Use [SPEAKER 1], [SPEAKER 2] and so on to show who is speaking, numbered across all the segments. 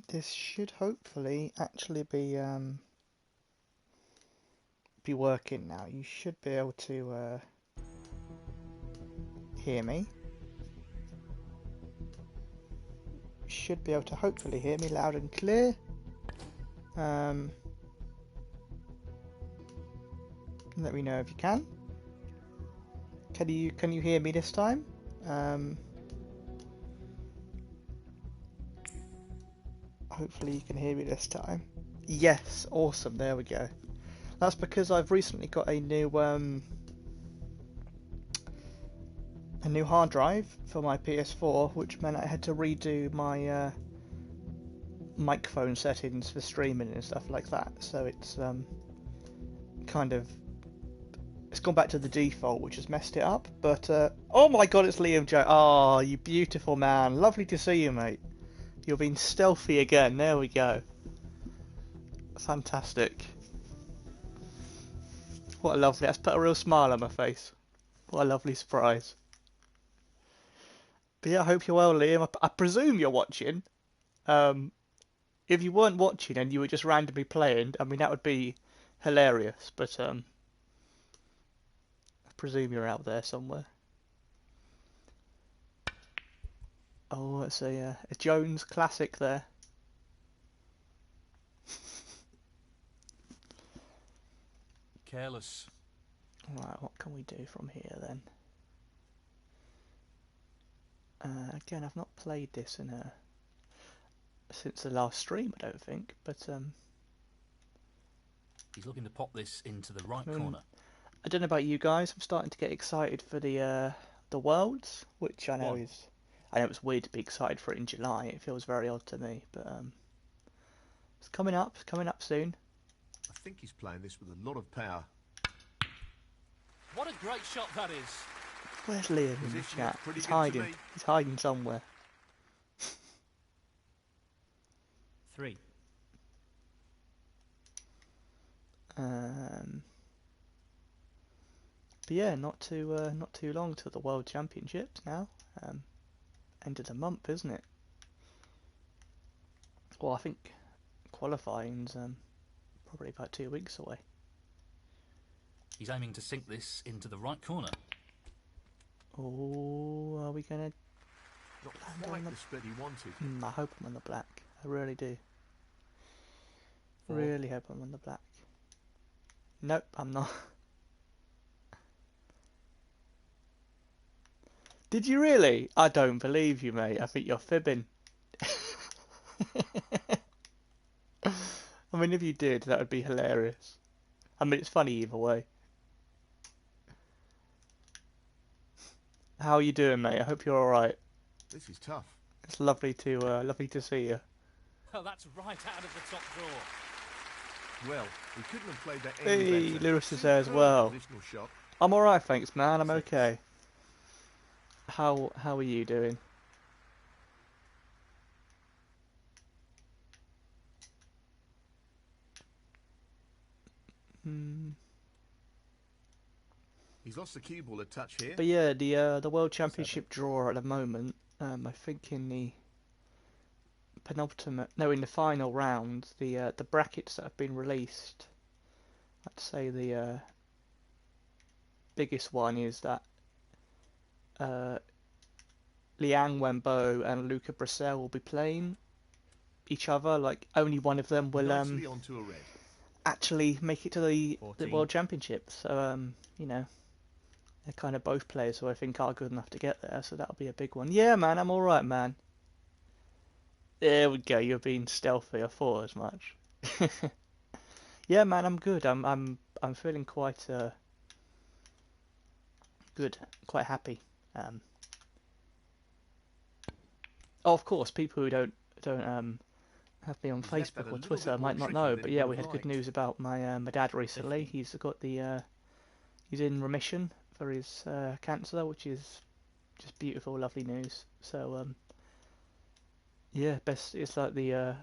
[SPEAKER 1] This should hopefully actually be working now. You should be able to hear me. You should be able to hopefully hear me loud and clear. Let me know if you can. Can you hear me this time? Hopefully you can hear me this time. Yes, awesome. There we go. That's because I've recently got a new hard drive for my PS4, which meant I had to redo my microphone settings for streaming and stuff like that. So it's kind of it's gone back to the default, which has messed it up. But oh my God, it's Liam Joe. Oh, you beautiful man. Lovely to see you, mate. You're being stealthy again. There we go. Fantastic. What a lovely. That's put a real smile on my face. What a lovely surprise. But yeah, I hope you're well, Liam. I presume you're watching. If you weren't watching and you were just randomly playing, I mean that would be hilarious. But I presume you're out there somewhere. Oh, it's a Jones classic there.
[SPEAKER 2] Careless.
[SPEAKER 1] Right, what can we do from here then? Again, I've not played this since the last stream, I don't think. But
[SPEAKER 2] He's looking to pop this into the right corner.
[SPEAKER 1] I don't know about you guys. I'm starting to get excited for the Worlds, which I know it's weird to be excited for it in July. It feels very odd to me, but it's coming up. It's coming up soon.
[SPEAKER 3] I think he's playing this with a lot of power.
[SPEAKER 2] What a great shot that is.
[SPEAKER 1] Where's Liam in the chat? He's hiding. He's hiding somewhere.
[SPEAKER 2] 3.
[SPEAKER 1] But yeah, not too long till the World Championships now. End of the month, isn't it? Well, I think qualifying's probably about 2 weeks away.
[SPEAKER 2] He's aiming to sink this into the right corner.
[SPEAKER 1] Oh, are we gonna?
[SPEAKER 3] Not quite the spread he wanted.
[SPEAKER 1] I hope I'm on the black. I really do.
[SPEAKER 3] 4.
[SPEAKER 1] Really hope I'm on the black. Nope, I'm not. Did you really? I don't believe you, mate. I think you're fibbing. I mean, if you did, that would be hilarious. I mean, it's funny either way. How are you doing, mate? I hope you're alright.
[SPEAKER 3] This is tough.
[SPEAKER 1] It's lovely to see you.
[SPEAKER 2] Oh, that's right out of the top drawer.
[SPEAKER 3] Well, he couldn't have played that any better.
[SPEAKER 1] Lewis is there as well.
[SPEAKER 3] Shot.
[SPEAKER 1] I'm alright, thanks, man. I'm okay. How are you doing?
[SPEAKER 3] He's lost the cue ball a touch here.
[SPEAKER 1] But yeah, the World Championship draw at the moment. I think in the in the final round, the brackets that have been released. I'd say the biggest one is that Liang Wenbo and Luca Brissell will be playing each other. Like only one of them will actually make it to the World Championship. So you know, they're kind of both players who I think are good enough to get there. So that'll be a big one. Yeah, man, I'm all right, man. There we go. You're being stealthy. I thought as much. Yeah, man, I'm good. I'm feeling quite good, quite happy. Oh, of course, people who don't have me on Facebook or Twitter might not know, but yeah, we had good news about my dad recently. He's got he's in remission for his cancer, which is just beautiful, lovely news. So yeah, it's like the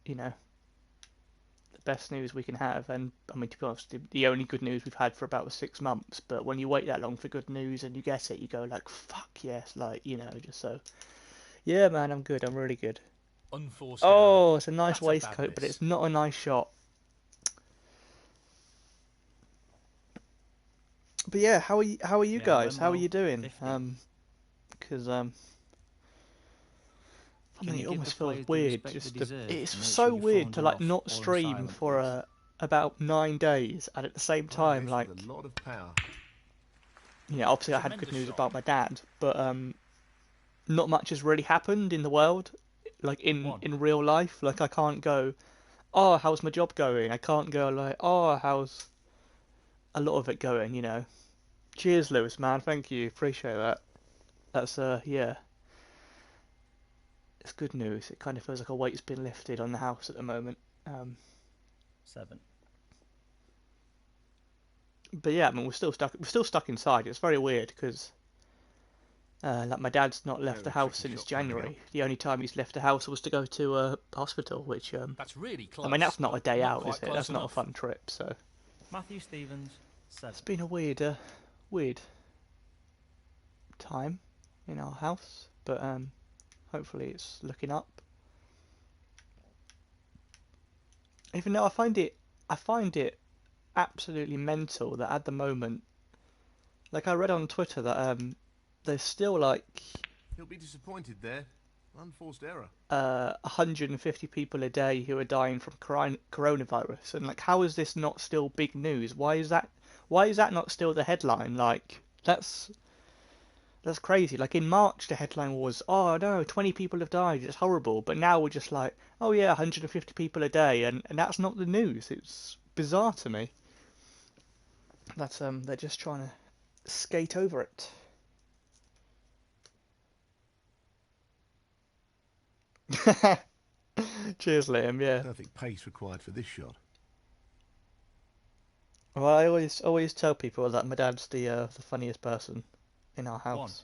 [SPEAKER 1] you know, the best news we can have. And I mean, to be honest, the only good news we've had for about 6 months. But when you wait that long for good news and you get it, you go like, fuck yes, like, you know, just so. Yeah, man, I'm good. I'm really good.
[SPEAKER 2] Unforced error.
[SPEAKER 1] Oh, it's a nice
[SPEAKER 2] That's a bad
[SPEAKER 1] waistcoat, but
[SPEAKER 2] miss.
[SPEAKER 1] it's not a nice shot. But yeah, how are you? How are you
[SPEAKER 4] Yeah,
[SPEAKER 1] guys? How are
[SPEAKER 4] Wemlo,
[SPEAKER 1] you doing?
[SPEAKER 4] 50.
[SPEAKER 1] Because I
[SPEAKER 4] Can
[SPEAKER 1] mean,
[SPEAKER 4] you
[SPEAKER 1] it
[SPEAKER 4] give the
[SPEAKER 1] almost feels
[SPEAKER 4] players the
[SPEAKER 1] weird.
[SPEAKER 4] respect they
[SPEAKER 1] Just
[SPEAKER 4] deserve
[SPEAKER 1] it's
[SPEAKER 4] and make sure
[SPEAKER 1] so
[SPEAKER 4] your
[SPEAKER 1] weird
[SPEAKER 4] phones
[SPEAKER 1] to
[SPEAKER 4] are
[SPEAKER 1] like
[SPEAKER 4] off
[SPEAKER 1] not
[SPEAKER 4] or on
[SPEAKER 1] stream
[SPEAKER 4] silent,
[SPEAKER 1] for
[SPEAKER 4] please?
[SPEAKER 1] about 9 days, and at the same
[SPEAKER 3] Playing
[SPEAKER 1] time,
[SPEAKER 3] this
[SPEAKER 1] like,
[SPEAKER 3] with a lot of power.
[SPEAKER 1] yeah, obviously I had good
[SPEAKER 2] Tremendous
[SPEAKER 1] news
[SPEAKER 2] shot.
[SPEAKER 1] about my dad, but not much has really happened in the world, like in
[SPEAKER 2] 1.
[SPEAKER 1] real life. Like I can't go, oh, how's my job going? I can't go like, oh, how's a lot of it going? You know. Cheers, Lewis, man. Thank you. Appreciate that. That's yeah, it's good news. It kind of feels like a weight's been lifted on the house at the moment.
[SPEAKER 4] 7.
[SPEAKER 1] But yeah, I mean, we're still stuck. We're still stuck inside. It's very weird because like my dad's not left the
[SPEAKER 3] Very
[SPEAKER 1] house
[SPEAKER 3] tricky
[SPEAKER 1] since
[SPEAKER 3] shot coming up.
[SPEAKER 1] January. The only time he's left the house was to go to a hospital, which
[SPEAKER 2] That's really
[SPEAKER 1] I mean,
[SPEAKER 2] close,
[SPEAKER 1] that's not a
[SPEAKER 2] but
[SPEAKER 1] day
[SPEAKER 2] not
[SPEAKER 1] out, is
[SPEAKER 2] quite
[SPEAKER 1] it?
[SPEAKER 2] close
[SPEAKER 1] That's not a
[SPEAKER 2] enough.
[SPEAKER 1] fun trip. So
[SPEAKER 4] Matthew Stevens, 7.
[SPEAKER 1] it's been a weird time in our house, but hopefully it's looking up. Even though I find it absolutely mental that at the moment, like I read on Twitter that there's still like
[SPEAKER 3] He'll be disappointed there. Unforced error.
[SPEAKER 1] 150 people a day who are dying from coronavirus, and like, how is this not still big news? Why is that? Why is that not still the headline? Like, that's crazy. Like in March, the headline was, "Oh no, 20 people have died. It's horrible." But now we're just like, "Oh yeah, 150 people a day," and that's not the news. It's bizarre to me. That's they're just trying to skate over it. Cheers, Liam. Yeah.
[SPEAKER 3] Perfect pace required for this shot.
[SPEAKER 1] Well, I always tell people that my dad's the funniest person in our
[SPEAKER 2] 1.
[SPEAKER 1] house.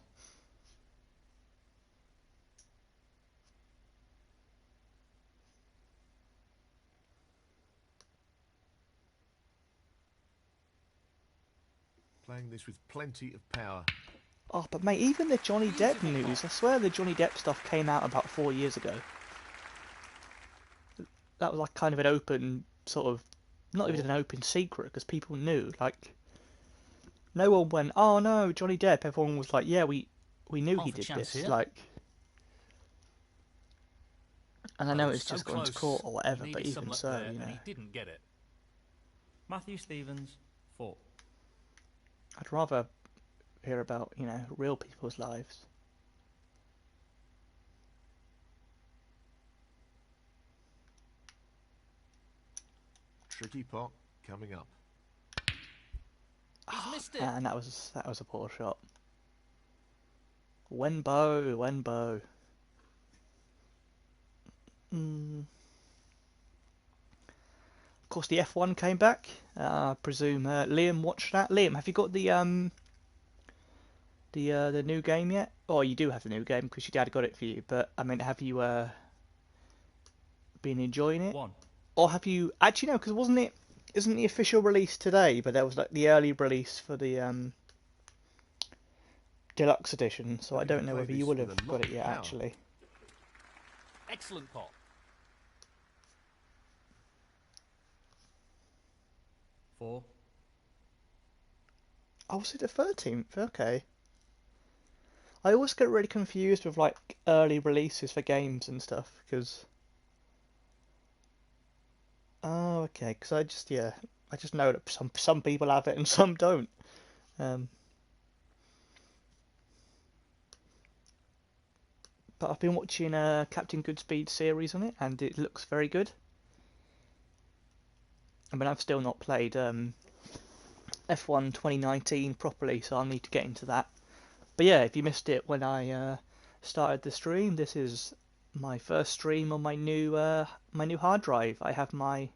[SPEAKER 3] Playing this with plenty of power.
[SPEAKER 1] Oh, but mate, even the Johnny Depp
[SPEAKER 2] Beautiful
[SPEAKER 1] news,
[SPEAKER 2] pot.
[SPEAKER 1] I swear the Johnny Depp stuff came out about 4 years ago. That was like kind of an open sort of, not even an open secret because people knew. Like, no one went, oh no, Johnny Depp. Everyone was like, yeah, we knew he
[SPEAKER 2] Half a
[SPEAKER 1] did
[SPEAKER 2] chance
[SPEAKER 1] this.
[SPEAKER 2] here.
[SPEAKER 1] Like, and I know
[SPEAKER 2] Oh,
[SPEAKER 1] it's
[SPEAKER 2] so
[SPEAKER 1] just gone to
[SPEAKER 2] close.
[SPEAKER 1] court or
[SPEAKER 2] He
[SPEAKER 1] whatever, but
[SPEAKER 2] needed some
[SPEAKER 1] even
[SPEAKER 2] luck
[SPEAKER 1] so,
[SPEAKER 2] there,
[SPEAKER 1] you
[SPEAKER 2] and
[SPEAKER 1] know,
[SPEAKER 2] he didn't get it.
[SPEAKER 4] Matthew Stevens, 4.
[SPEAKER 1] I'd rather hear about, you know, real people's lives.
[SPEAKER 3] Tricky pot coming up.
[SPEAKER 2] He's missed it.
[SPEAKER 1] And that was a poor shot. Wenbo. Of course, the F1 came back. I presume Liam watched that. Liam, have you got the new game yet? Oh, you do have the new game because your dad got it for you. But I mean, have you been enjoying it,
[SPEAKER 4] 1.
[SPEAKER 1] or have you actually no? Because wasn't it? Isn't the official release today? But there was like the early release for the deluxe edition. So I
[SPEAKER 3] Having to
[SPEAKER 1] don't know
[SPEAKER 3] play
[SPEAKER 1] whether you
[SPEAKER 3] this
[SPEAKER 1] would
[SPEAKER 3] with
[SPEAKER 1] have
[SPEAKER 3] a lot
[SPEAKER 1] got it
[SPEAKER 3] of
[SPEAKER 1] yet.
[SPEAKER 3] power.
[SPEAKER 1] Actually,
[SPEAKER 2] Excellent pot.
[SPEAKER 4] 4.
[SPEAKER 1] oh, was it the 13th? Okay. I always get really confused with like early releases for games and stuff because. Oh, okay. Because I just know that some people have it and some don't. Um, but I've been watching Captain Goodspeed series on it, and it looks very good. I mean, I've still not played F1 2019 properly, so I'll need to get into that. But yeah, if you missed it when I started the stream, this is my first stream on my new hard drive. I have my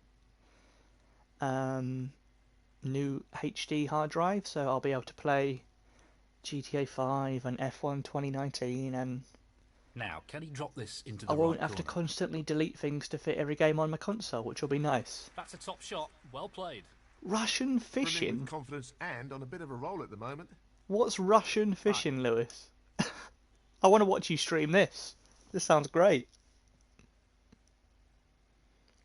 [SPEAKER 1] new HD hard drive, so I'll be able to play GTA 5 and F1 2019, and
[SPEAKER 2] Now, can he drop this into
[SPEAKER 1] I
[SPEAKER 2] the
[SPEAKER 1] won't
[SPEAKER 2] right
[SPEAKER 1] have to
[SPEAKER 2] corner?
[SPEAKER 1] constantly delete things to fit every game on my console, which will be nice.
[SPEAKER 2] That's a top shot. Well played.
[SPEAKER 1] Russian
[SPEAKER 3] Running
[SPEAKER 1] fishing?
[SPEAKER 3] with confidence and on a bit of a roll at the moment.
[SPEAKER 1] What's Russian fishing, Lewis? I want to watch you stream this. This sounds great.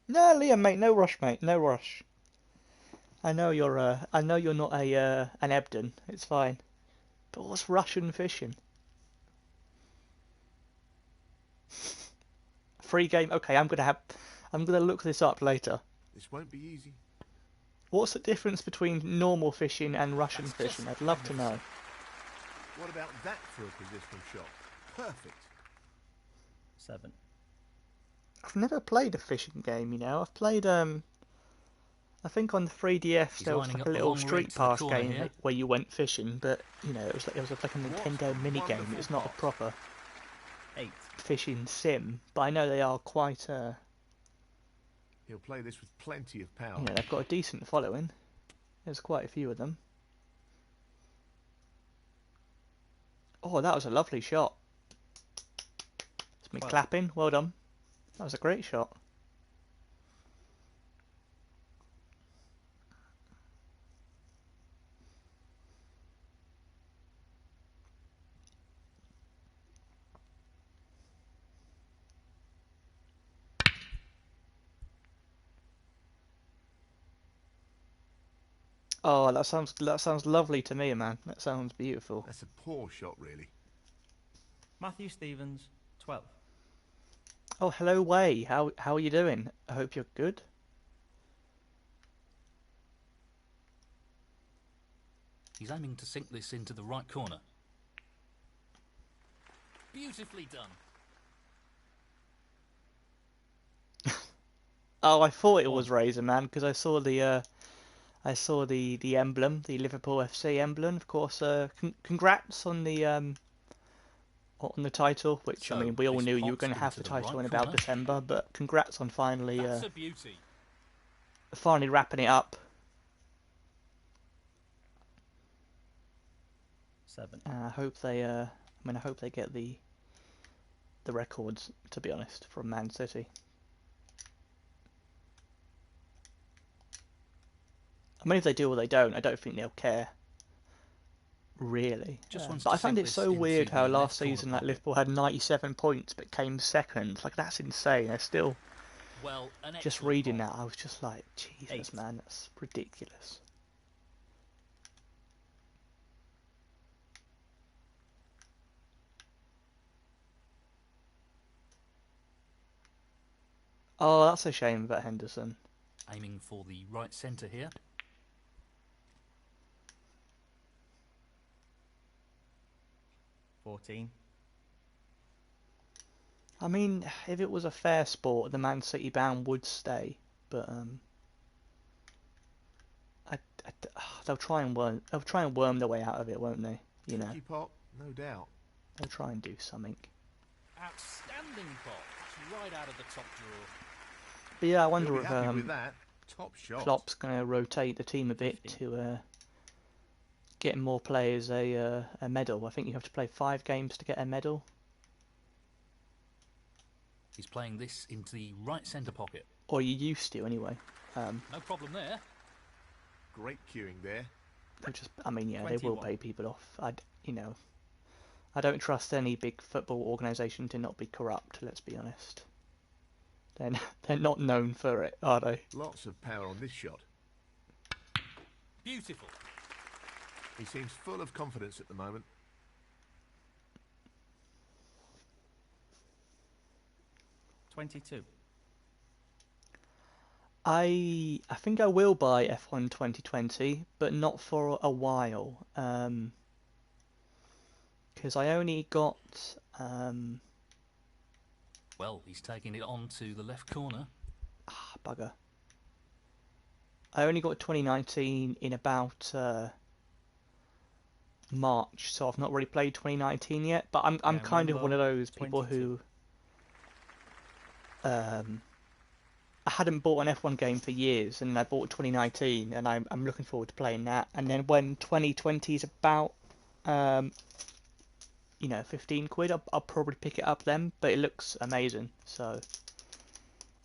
[SPEAKER 1] No, Liam, mate, no rush, mate, no rush. I know you're not a an Ebden. It's fine. But what's Russian fishing? Free game. Okay, I'm gonna look this up later.
[SPEAKER 3] This won't be easy.
[SPEAKER 1] What's the difference between normal fishing and Russian
[SPEAKER 2] That's
[SPEAKER 1] fishing?
[SPEAKER 2] just
[SPEAKER 1] I'd love to know.
[SPEAKER 3] What about that for a positional shot? Perfect.
[SPEAKER 4] 7.
[SPEAKER 1] I've never played a fishing game, you know. I've played I think on the 3DS
[SPEAKER 2] He's
[SPEAKER 1] there was
[SPEAKER 2] lining
[SPEAKER 1] like
[SPEAKER 2] up
[SPEAKER 1] a
[SPEAKER 2] the
[SPEAKER 1] little
[SPEAKER 2] long rig
[SPEAKER 1] Street
[SPEAKER 2] to the
[SPEAKER 1] Pass
[SPEAKER 2] corner
[SPEAKER 1] game
[SPEAKER 2] here.
[SPEAKER 1] where you went fishing, but you know it was like a Nintendo mini game.
[SPEAKER 3] wonderful
[SPEAKER 1] It's not a
[SPEAKER 3] pot.
[SPEAKER 1] proper
[SPEAKER 4] 8.
[SPEAKER 1] fishing sim, but I know they are quite
[SPEAKER 3] He'll play this with plenty of power.
[SPEAKER 1] you know, they've got a decent following. There's quite a few of them. Oh, that was a lovely shot. It's me
[SPEAKER 4] Well.
[SPEAKER 1] clapping. Well done. That was a great shot. Oh, that sounds lovely to me, man. That sounds beautiful.
[SPEAKER 3] That's a poor shot, really.
[SPEAKER 4] Matthew Stevens, 12.
[SPEAKER 1] Oh, hello, Way. How are you doing? I hope you're good.
[SPEAKER 2] He's aiming to sink this into the right corner. Beautifully done.
[SPEAKER 1] Oh, I thought it
[SPEAKER 4] One.
[SPEAKER 1] was Razor Man because I saw the emblem, the Liverpool FC emblem. Of course, congrats on the title, which I
[SPEAKER 2] So,
[SPEAKER 1] mean we all
[SPEAKER 2] this
[SPEAKER 1] knew you were
[SPEAKER 2] pops
[SPEAKER 1] going to have
[SPEAKER 2] into
[SPEAKER 1] the
[SPEAKER 2] the
[SPEAKER 1] title
[SPEAKER 2] right
[SPEAKER 1] in about
[SPEAKER 2] corner.
[SPEAKER 1] December, but congrats on
[SPEAKER 2] That's a beauty.
[SPEAKER 1] finally wrapping it up.
[SPEAKER 4] 7.
[SPEAKER 1] I hope I hope they get the records, to be honest, from Man City. I mean, if they do or they don't, I don't think they'll care, really.
[SPEAKER 2] Just wants
[SPEAKER 1] But I
[SPEAKER 2] to
[SPEAKER 1] find
[SPEAKER 2] sink
[SPEAKER 1] it
[SPEAKER 2] this
[SPEAKER 1] so
[SPEAKER 2] into
[SPEAKER 1] weird how
[SPEAKER 2] the
[SPEAKER 1] last
[SPEAKER 2] left corner
[SPEAKER 1] season, like
[SPEAKER 2] pocket.
[SPEAKER 1] Liverpool had 97 points but came second. Like that's insane. I still
[SPEAKER 2] Well, an
[SPEAKER 1] just
[SPEAKER 2] excellent
[SPEAKER 1] reading
[SPEAKER 2] ball.
[SPEAKER 1] that, I was just like, Jesus,
[SPEAKER 4] 8.
[SPEAKER 1] man, that's ridiculous. Oh, that's a shame about Henderson.
[SPEAKER 2] Aiming for the right centre here.
[SPEAKER 4] 14.
[SPEAKER 1] I mean, if it was a fair sport, the Man City ban would stay, but I, they'll try and worm their way out of it, won't they? You know,
[SPEAKER 3] Tricky pot, no doubt.
[SPEAKER 1] they'll try and do something.
[SPEAKER 2] Outstanding pot. It's right out of the top drawer.
[SPEAKER 1] But yeah, I
[SPEAKER 3] He'll
[SPEAKER 1] wonder
[SPEAKER 3] be
[SPEAKER 1] if
[SPEAKER 3] happy with that. Top shot.
[SPEAKER 1] Klopp's going to rotate the team a bit
[SPEAKER 4] 15.
[SPEAKER 1] to get more players a medal. I think you have to play 5 games to get a medal.
[SPEAKER 2] He's playing this into the right centre pocket.
[SPEAKER 1] Or you used to, anyway.
[SPEAKER 2] No problem there.
[SPEAKER 3] Great queuing there.
[SPEAKER 1] I mean, yeah, they will
[SPEAKER 4] 21.
[SPEAKER 1] pay people off. You know, I don't trust any big football organisation to not be corrupt. Let's be honest. They're not known for it, are they?
[SPEAKER 3] Lots of power on this shot.
[SPEAKER 2] Beautiful.
[SPEAKER 3] He seems full of confidence at the moment.
[SPEAKER 4] 22.
[SPEAKER 1] I think I will buy F1 2020, but not for a while. Because I only got
[SPEAKER 2] Well, he's taking it on to the left corner.
[SPEAKER 1] bugger. I only got 2019 in about March, so I've not really played 2019 yet. But I'm kind of one of those people
[SPEAKER 4] 22.
[SPEAKER 1] who I hadn't bought an F1 game for years, and I bought 2019, and I'm looking forward to playing that. And then when 2020 is about 15 quid, I'll probably pick it up then. But it looks amazing, so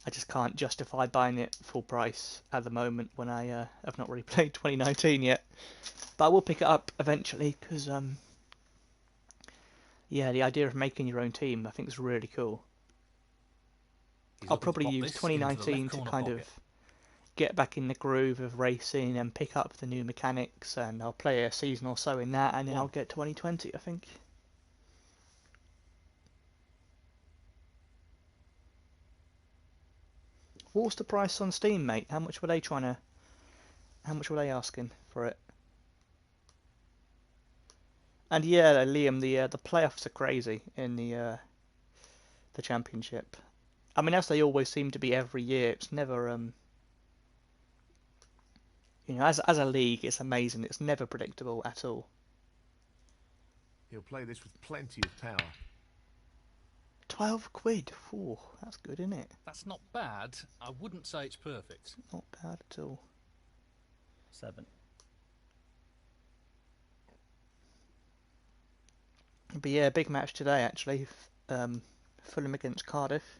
[SPEAKER 1] I just can't justify buying it full price at the moment when I have not really played 2019 yet. But I will pick it up eventually because yeah, the idea of making your own team I think is really cool.
[SPEAKER 2] He's
[SPEAKER 1] I'll
[SPEAKER 2] looking to
[SPEAKER 1] probably
[SPEAKER 2] pop
[SPEAKER 1] use
[SPEAKER 2] this into the left
[SPEAKER 1] 2019 to
[SPEAKER 2] corner
[SPEAKER 1] kind
[SPEAKER 2] pocket.
[SPEAKER 1] of get back in the groove of racing and pick up the new mechanics, and I'll play a season or so in that, and then I'll get 2020, I think. What's the price on Steam, mate? How much were they asking for it? And yeah, Liam, the playoffs are crazy in the championship. I mean, as they always seem to be every year. It's never as a league, it's amazing. It's never predictable at all.
[SPEAKER 3] He'll play this with plenty of power.
[SPEAKER 1] 12 quid. Ooh, that's good, isn't it?
[SPEAKER 2] That's not bad. I wouldn't say it's perfect.
[SPEAKER 1] Not bad at all.
[SPEAKER 4] 7.
[SPEAKER 1] But yeah, big match today actually. Fulham against Cardiff.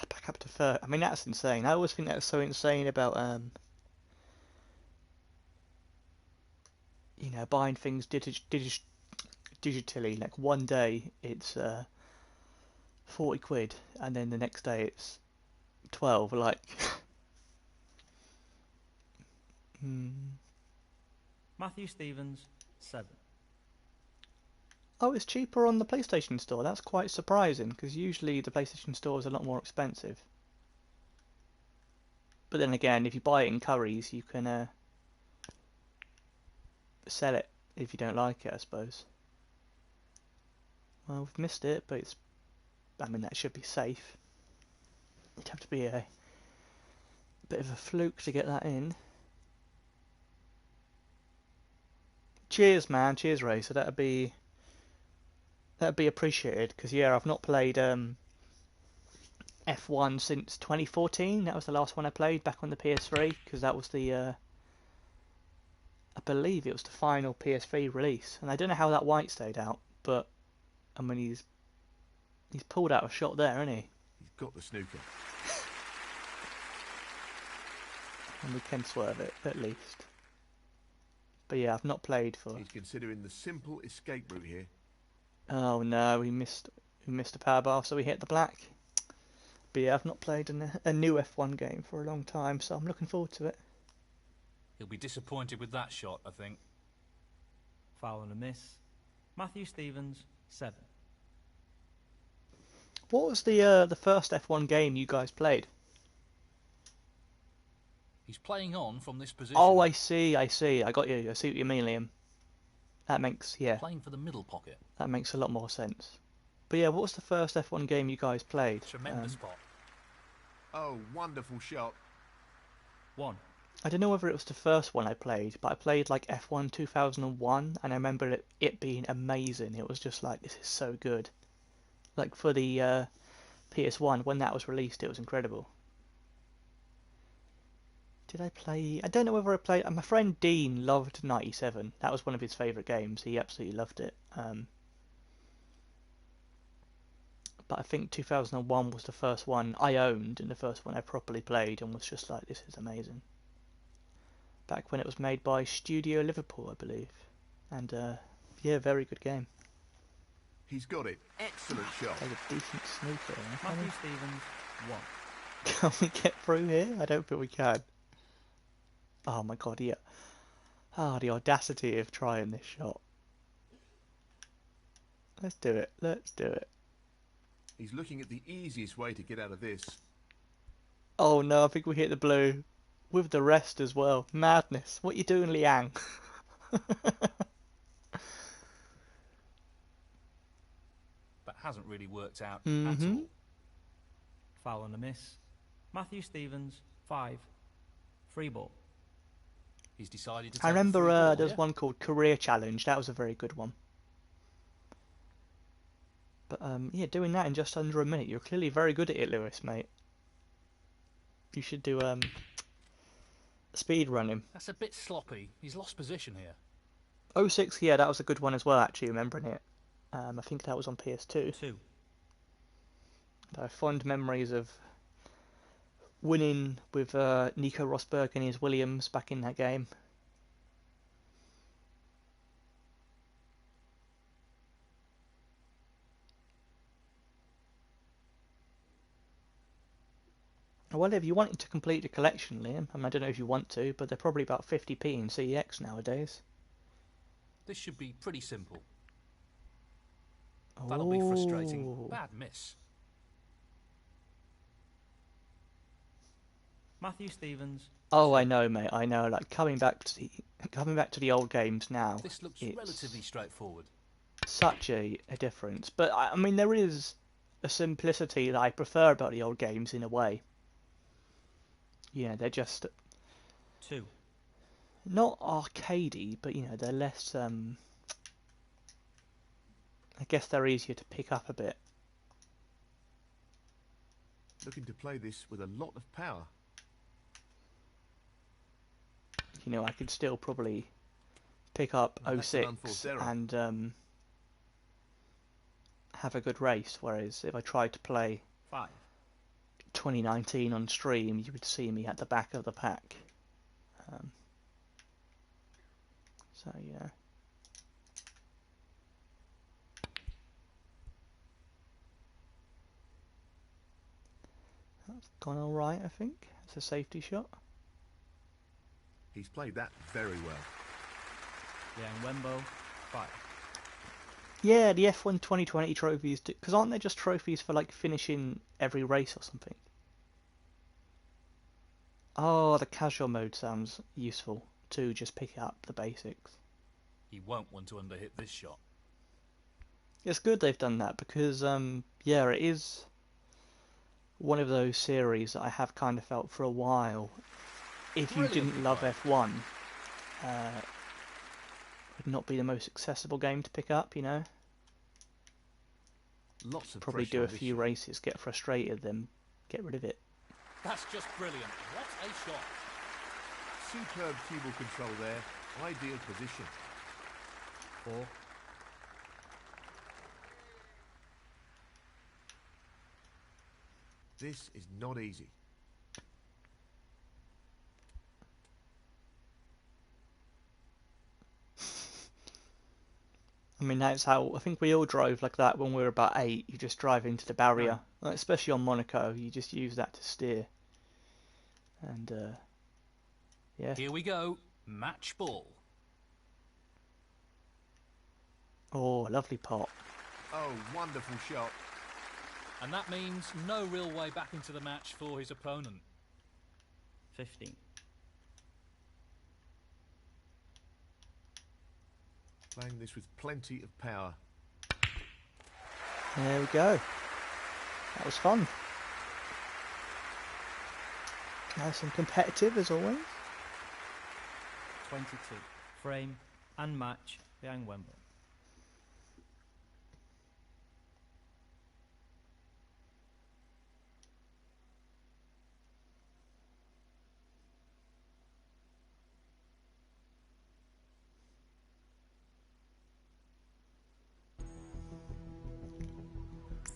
[SPEAKER 1] Back up to third. I mean, that's insane. I always think that's so insane about buying things digitally. Like one day it's 40 quid, and then the next day it's 12. Like,
[SPEAKER 4] Matthew Stevens, 7.
[SPEAKER 1] Oh, it's cheaper on the PlayStation Store. That's quite surprising, because usually the PlayStation Store is a lot more expensive. But then again, if you buy it in Currys, you can sell it if you don't like it, I suppose. Well, we've missed it, but I mean, that should be safe. It'd have to be a bit of a fluke to get that in. Cheers, man. Cheers, Racer. That'd be appreciated, because yeah, I've not played F1 since 2014. That was the last one I played back on the PS3, because that was the I believe it was the final PS3 release, and I don't know how that white stayed out, but I mean he's pulled out a shot there, hasn't he?
[SPEAKER 3] He's got the snooker.
[SPEAKER 1] And we can swerve it at least. But yeah, I've not played for.
[SPEAKER 3] He's considering the simple escape route here.
[SPEAKER 1] Oh no, we missed a power bar, so we hit the black. But yeah, I've not played a new F1 game for a long time, so I'm looking forward to it.
[SPEAKER 2] He'll be disappointed with that shot, I think.
[SPEAKER 4] Foul and a miss. Matthew Stevens, 7.
[SPEAKER 1] What was the first F1 game you guys played?
[SPEAKER 2] He's playing on from this position.
[SPEAKER 1] Oh, I see. I got you. I see what you mean, Liam. That makes
[SPEAKER 2] Playing for the middle pocket.
[SPEAKER 1] That makes a lot more sense. But yeah, what was the first F1 game you guys played?
[SPEAKER 2] Tremendous pot.
[SPEAKER 3] Oh, wonderful shot.
[SPEAKER 4] 1.
[SPEAKER 1] I don't know whether it was the first one I played, but I played like F1 2001, and I remember it being amazing. It was just like, this is so good. Like for the PS1, when that was released, it was incredible. Did I play? I don't know whether I played. My friend Dean loved 97. That was one of his favourite games. He absolutely loved it. But I think 2001 was the first one I owned and the first one I properly played, and was just like, this is amazing. Back when it was made by Studio Liverpool, I believe. And yeah, very good game.
[SPEAKER 3] He's got it. Excellent shot.
[SPEAKER 1] Played a decent snooker.
[SPEAKER 4] Matthew Stevens, 1.
[SPEAKER 1] Can we get through here? I don't think we can. Oh my god, yeah. Ah, the audacity of trying this shot. Let's do it. Let's do it.
[SPEAKER 3] He's looking at the easiest way to get out of this.
[SPEAKER 1] Oh no, I think we hit the blue. With the rest as well. Madness. What you doing, Liang?
[SPEAKER 2] That hasn't really worked out at all.
[SPEAKER 4] Foul and a miss. Matthew Stevens, 5. Free ball.
[SPEAKER 2] He's decided to take
[SPEAKER 1] I remember
[SPEAKER 2] the free ball,
[SPEAKER 1] there's
[SPEAKER 2] yeah?
[SPEAKER 1] one called Career Challenge. That was a very good one. But yeah, doing that in just under a minute. You're clearly very good at it, Lewis, mate. You should do speed running.
[SPEAKER 2] That's a bit sloppy. He's lost position here.
[SPEAKER 1] 06, yeah, that was a good one as well, actually, remembering it. I think that was on PS2.
[SPEAKER 4] 2.
[SPEAKER 1] I have fond memories of winning with Nico Rosberg and his Williams back in that game. Well, if you wanted to complete the collection, Liam, I don't know if you want to, but they're probably about 50p in CEX nowadays.
[SPEAKER 2] This should be pretty simple.
[SPEAKER 1] Oh.
[SPEAKER 2] That'll be frustrating. Bad miss.
[SPEAKER 4] Matthew Stevens.
[SPEAKER 1] Oh,
[SPEAKER 4] 2.
[SPEAKER 1] I know, mate. I know. Like coming back to the old games now.
[SPEAKER 2] This looks
[SPEAKER 1] it's
[SPEAKER 2] relatively straightforward.
[SPEAKER 1] such a difference. But I mean, there is a simplicity that I prefer about the old games in a way. Yeah, they're just
[SPEAKER 4] 2.
[SPEAKER 1] not arcadey, but they're less. I guess they're easier to pick up a bit.
[SPEAKER 3] Looking to play this with a lot of power.
[SPEAKER 1] I could still probably pick up
[SPEAKER 3] Well, that's an
[SPEAKER 1] 06
[SPEAKER 3] unforced error.
[SPEAKER 1] and have a good race. Whereas if I tried to play
[SPEAKER 4] 5.
[SPEAKER 1] 2019 on stream, you would see me at the back of the pack. So yeah. That's gone all right, I think. It's a safety shot.
[SPEAKER 3] He's played that very well.
[SPEAKER 4] Yang Wenbo. 5.
[SPEAKER 1] Yeah, the F1 2020 trophies, because aren't they just trophies for like finishing every race or something? Oh, the casual mode sounds useful to just pick up the basics.
[SPEAKER 2] He won't want to underhit this shot.
[SPEAKER 1] It's good they've done that because, yeah, it is one of those series that I have kind of felt for a while. If you didn't love F1, would not be the most accessible game to pick up,
[SPEAKER 3] Lots of
[SPEAKER 1] Probably
[SPEAKER 3] pressure
[SPEAKER 1] do a
[SPEAKER 3] on this
[SPEAKER 1] few
[SPEAKER 3] shot.
[SPEAKER 1] races, get frustrated, then get rid of it.
[SPEAKER 2] That's just brilliant. What a shot.
[SPEAKER 3] Superb cubal control there. Ideal position.
[SPEAKER 4] 4.
[SPEAKER 3] This is not easy.
[SPEAKER 1] I mean, that's how I think we all drove like that when we were about 8. You just drive into the barrier, especially on Monaco. You just use that to steer. And yeah.
[SPEAKER 2] Here we go. Match ball.
[SPEAKER 1] Oh, lovely pot.
[SPEAKER 3] Oh, wonderful shot.
[SPEAKER 2] And that means no real way back into the match for his opponent.
[SPEAKER 4] 15.
[SPEAKER 3] Playing this with plenty of power.
[SPEAKER 1] There we go. That was fun. Nice and competitive as always.
[SPEAKER 4] 22. Frame and match Yang Wenbo.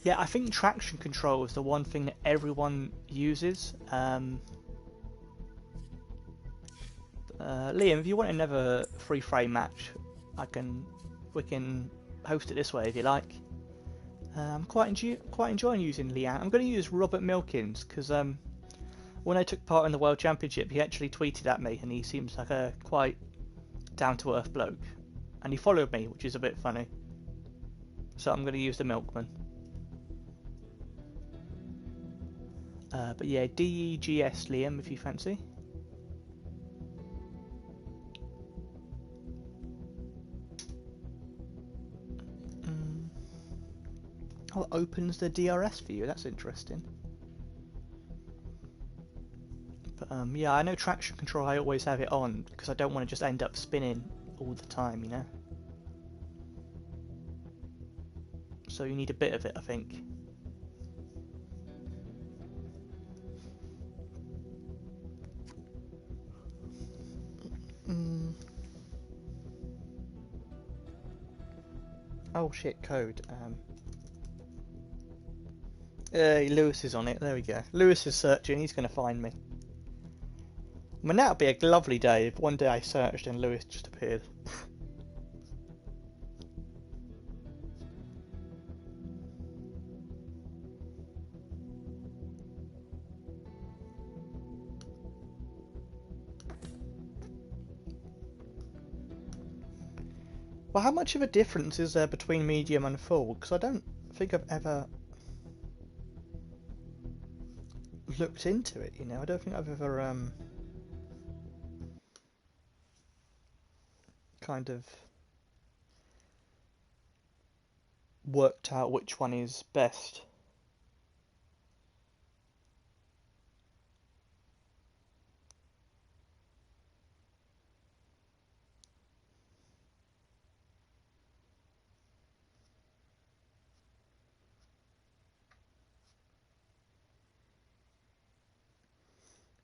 [SPEAKER 1] Yeah, I think traction control is the one thing that everyone uses. Liam, if you want another free frame match, we can host it this way if you like. I'm quite enjoying using Leanne. I'm going to use Robert Milkins because when I took part in the World Championship, he actually tweeted at me, and he seems like a quite down-to-earth bloke, and he followed me, which is a bit funny. So I'm going to use the Milkman. But yeah, DEGS Liam, if you fancy. Oh, it opens the DRS for you. That's interesting. But yeah, I know traction control. I always have it on because I don't want to just end up spinning all the time, So you need a bit of it, I think. Oh shit, code. Lewis is on it. There we go. Lewis is searching. He's going to find me. I mean, that would be a lovely day if one day I searched and Lewis just appeared. Well, how much of a difference is there between medium and full? Because I don't think I've ever looked into it, you know. I don't think I've ever kind of worked out which one is best.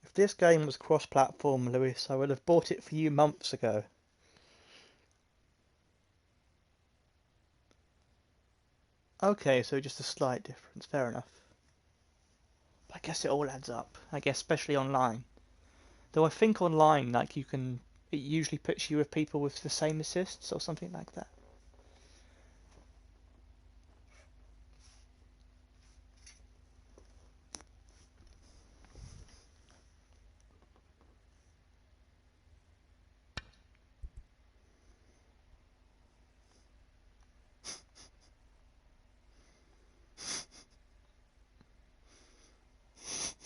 [SPEAKER 1] If this game was cross-platform, Lewis, I would have bought it for you months ago. Okay, so just a slight difference, fair enough. But I guess it all adds up, I guess, especially online. Though I think online, like, it usually puts you with people with the same assists or something like that.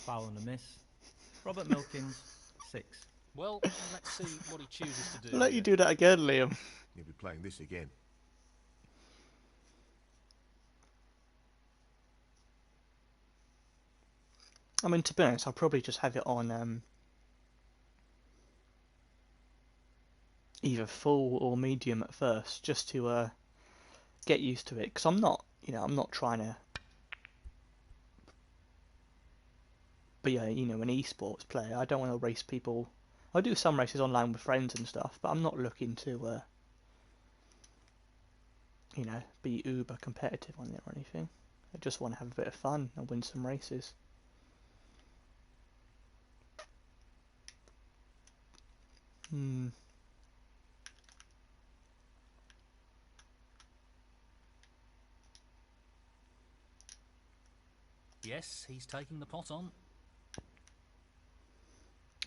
[SPEAKER 4] Foul and a miss. Robert Milkins, 6.
[SPEAKER 2] Well, let's see what he chooses to do.
[SPEAKER 1] I'll let you do that again, Liam.
[SPEAKER 3] You'll be playing this again.
[SPEAKER 1] I mean, to be honest, I'll probably just have it on either full or medium at first, just to get used to it. Because I'm not trying to be an esports player. I don't want to race people. I do some races online with friends and stuff, but I'm not looking to be uber competitive on it or anything. I just want to have a bit of fun and win some races.
[SPEAKER 2] Yes, he's taking the pot on.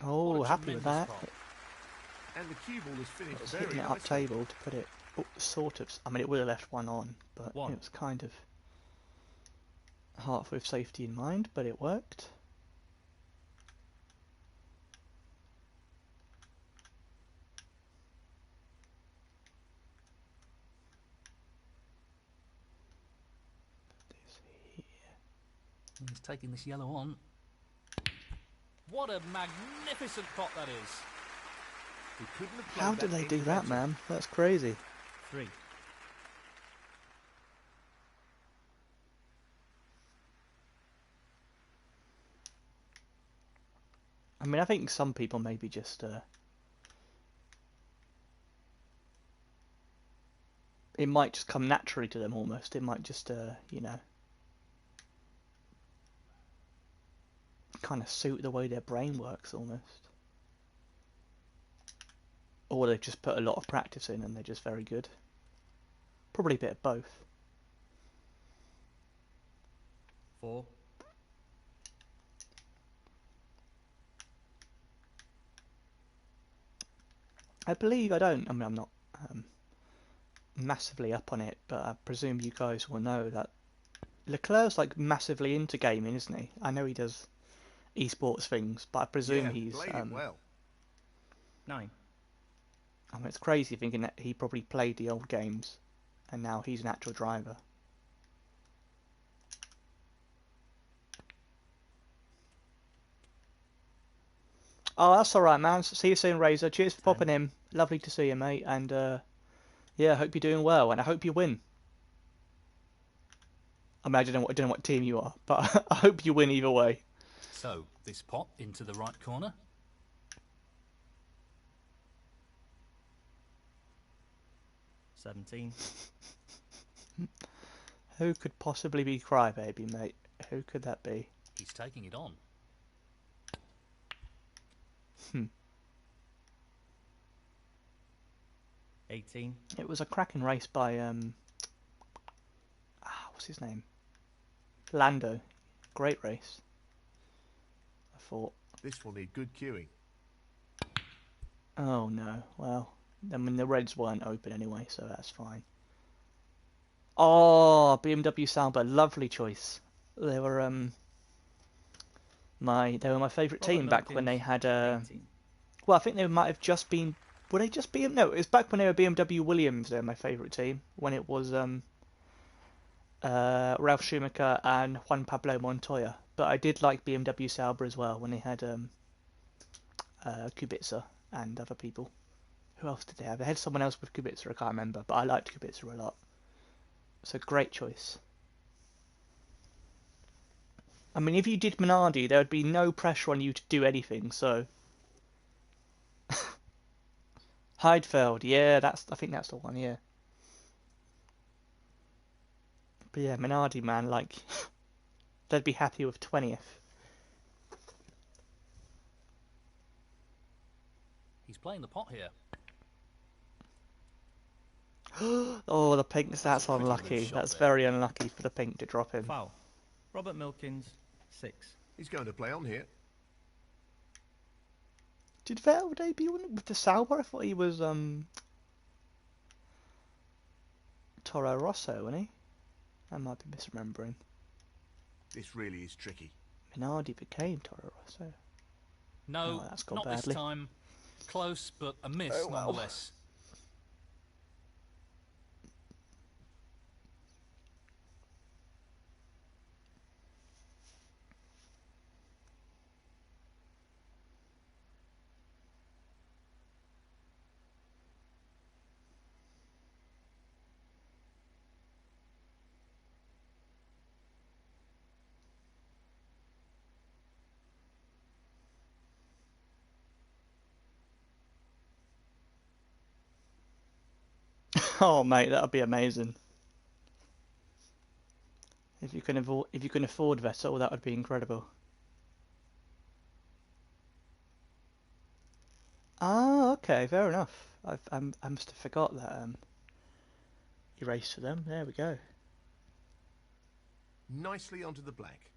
[SPEAKER 1] Oh, happy with that.
[SPEAKER 2] Pot.
[SPEAKER 3] And the cue ball is finished
[SPEAKER 1] It's
[SPEAKER 3] very
[SPEAKER 1] hitting it up
[SPEAKER 3] nicely.
[SPEAKER 1] table to put it sort of. I mean, it would have left one on, but it was kind of half with safety in mind, but it worked.
[SPEAKER 2] He's taking this yellow on. What a magnificent pot that is.
[SPEAKER 3] He couldn't have played
[SPEAKER 1] How do
[SPEAKER 3] that
[SPEAKER 1] they do
[SPEAKER 3] any
[SPEAKER 1] that,
[SPEAKER 3] better.
[SPEAKER 1] man? That's crazy.
[SPEAKER 4] 3.
[SPEAKER 1] I mean, I think some people maybe just it might just come naturally to them almost. It might just kind of suit the way their brain works almost. Or they've just put a lot of practice in and they're just very good. Probably a bit of both.
[SPEAKER 4] 4.
[SPEAKER 1] I believe I don't. I mean, I'm not massively up on it, but I presume you guys will know that Leclerc's like massively into gaming, isn't he? I know he does esports things, but I presume he's.
[SPEAKER 3] Played it well.
[SPEAKER 4] 9.
[SPEAKER 1] I mean, it's crazy thinking that he probably played the old games, and now he's an actual driver. Oh, that's alright, man. See you soon, Razor. Cheers for popping in. Lovely to see you, mate. And yeah, I hope you're doing well, and I hope you win. I mean, I don't know what team you are, but I hope you win either way.
[SPEAKER 2] So, this pot into the right corner.
[SPEAKER 4] 17.
[SPEAKER 1] Who could possibly be Crybaby, mate? Who could that be?
[SPEAKER 2] He's taking it on.
[SPEAKER 4] 18.
[SPEAKER 1] It was a cracking race by what's his name? Lando. Great race. I thought.
[SPEAKER 3] This will need good queuing.
[SPEAKER 1] Oh no. Well, I mean the reds weren't open anyway, so that's fine. Oh, BMW Sauber, lovely choice. They were my favourite team back when they had
[SPEAKER 4] 18.
[SPEAKER 1] well, I think they might have just been. Were they just BM? No, it was back when they were BMW Williams. They're my favourite team. When it was Ralf Schumacher and Juan Pablo Montoya. But I did like BMW Sauber as well when they had Kubica and other people. Who else did they have? They had someone else with Kubica. I can't remember, but I liked Kubica a lot. So great choice. I mean, if you did Minardi, there would be no pressure on you to do anything. So. Heidfeld, yeah, I think that's the one, yeah. But yeah, Minardi, man, like, they'd be happy with 20th.
[SPEAKER 2] He's playing the pot here.
[SPEAKER 1] Oh, the pink, that's
[SPEAKER 3] a pretty
[SPEAKER 1] unlucky.
[SPEAKER 3] good shot
[SPEAKER 1] That's
[SPEAKER 3] there.
[SPEAKER 1] very unlucky for the pink to drop him.
[SPEAKER 4] Foul. Robert Milkins, 6.
[SPEAKER 3] He's going to play on here.
[SPEAKER 1] Did Vettel debut with the Sauber? I thought he was Toro Rosso, wasn't he? I might be misremembering.
[SPEAKER 3] This really is tricky.
[SPEAKER 1] Minardi became Toro Rosso.
[SPEAKER 2] No,
[SPEAKER 1] Oh, that's gone
[SPEAKER 2] not
[SPEAKER 1] badly.
[SPEAKER 2] this time. Close, but a miss
[SPEAKER 1] Oh, well.
[SPEAKER 2] nonetheless.
[SPEAKER 1] Oh, mate, that would be amazing. If you can afford Vettel, that would be incredible. Ah, okay, fair enough. I must have forgot that he raced for them. There we go.
[SPEAKER 3] Nicely onto the black.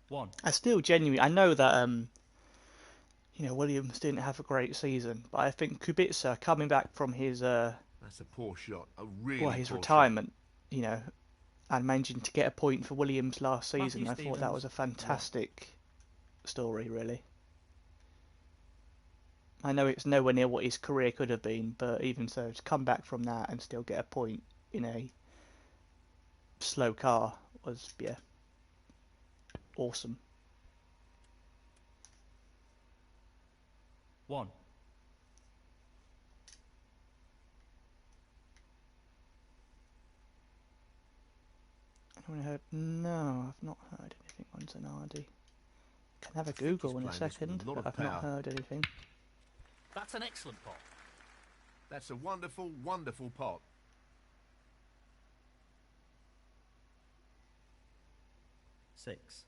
[SPEAKER 4] 1.
[SPEAKER 1] I still genuinely, I know that Williams didn't have a great season, but I think Kubica coming back from his
[SPEAKER 3] That's a poor shot. A really
[SPEAKER 1] his
[SPEAKER 3] poor
[SPEAKER 1] retirement, and managing to get a point for Williams last season,
[SPEAKER 4] Matthew
[SPEAKER 1] I thought that
[SPEAKER 4] Stevens,
[SPEAKER 1] was a fantastic story, really. I know it's nowhere near what his career could have been, but even so, to come back from that and still get a point in a slow car was, yeah, awesome.
[SPEAKER 4] 1.
[SPEAKER 1] No, I've not heard anything on Zanardi. Can have a
[SPEAKER 3] I think he's
[SPEAKER 1] Google in a
[SPEAKER 3] playing this with a
[SPEAKER 1] second,
[SPEAKER 3] lot
[SPEAKER 1] but
[SPEAKER 3] of
[SPEAKER 1] I've not
[SPEAKER 3] power.
[SPEAKER 1] heard anything.
[SPEAKER 2] That's an excellent pot.
[SPEAKER 3] That's a wonderful, wonderful pot.
[SPEAKER 4] 6.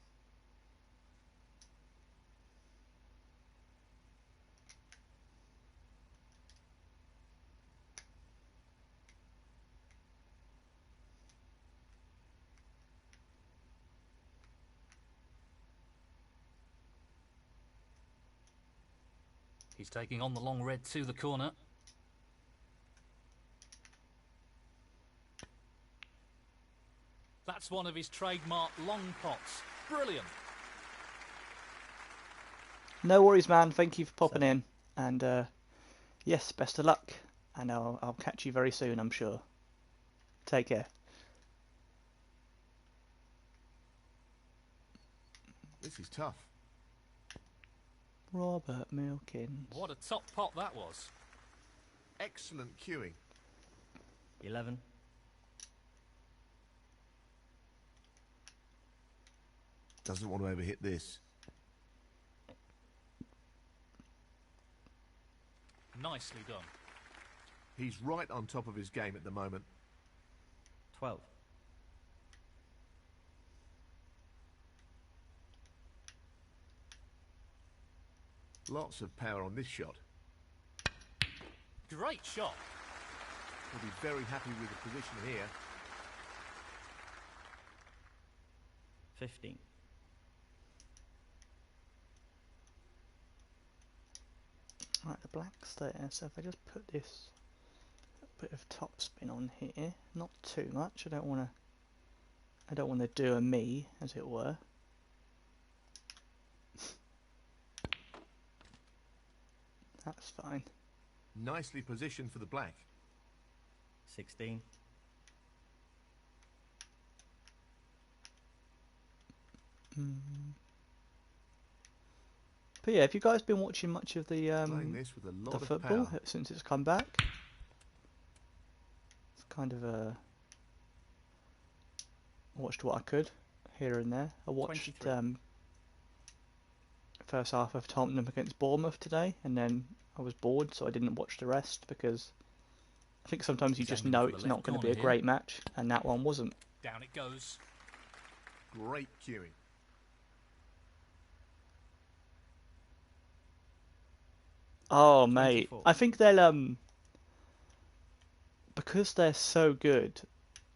[SPEAKER 2] He's taking on the long red to the corner. That's one of his trademark long pots. Brilliant.
[SPEAKER 1] No worries, man. Thank you for popping
[SPEAKER 4] 7.
[SPEAKER 1] in, and yes, best of luck, and I'll catch you very soon, I'm sure. Take care.
[SPEAKER 3] This is tough.
[SPEAKER 1] Robert Milkins.
[SPEAKER 2] What a top pot that was.
[SPEAKER 3] Excellent queuing.
[SPEAKER 4] 11.
[SPEAKER 3] Doesn't want to overhit this.
[SPEAKER 2] Nicely done.
[SPEAKER 3] He's right on top of his game at the moment.
[SPEAKER 4] 12.
[SPEAKER 3] Lots of power on this shot.
[SPEAKER 2] Great shot.
[SPEAKER 3] He'll be very happy with the position here.
[SPEAKER 4] 15.
[SPEAKER 1] Right, the black's there, so if I just put this bit of topspin on here, not too much. I don't want to do a me, as it were. That's fine.
[SPEAKER 3] Nicely positioned for the black.
[SPEAKER 4] 16.
[SPEAKER 1] But yeah, have you guys been watching much of
[SPEAKER 3] Playing this with a lot
[SPEAKER 1] the
[SPEAKER 3] of
[SPEAKER 1] football
[SPEAKER 3] power.
[SPEAKER 1] since it's come back? It's kind of watched what I could here and there. I watched
[SPEAKER 4] 23.
[SPEAKER 1] first half of Tottenham against Bournemouth today, and then I was bored, so I didn't watch the rest because I think sometimes you
[SPEAKER 2] He's
[SPEAKER 1] just
[SPEAKER 2] aiming
[SPEAKER 1] know
[SPEAKER 2] for the
[SPEAKER 1] it's
[SPEAKER 2] left
[SPEAKER 1] not going to be
[SPEAKER 2] corner
[SPEAKER 1] a
[SPEAKER 2] here.
[SPEAKER 1] great match, and that one wasn't.
[SPEAKER 2] Down it goes.
[SPEAKER 3] Great cueing.
[SPEAKER 1] Oh mate,
[SPEAKER 4] 24.
[SPEAKER 1] I think they'll because they're so good,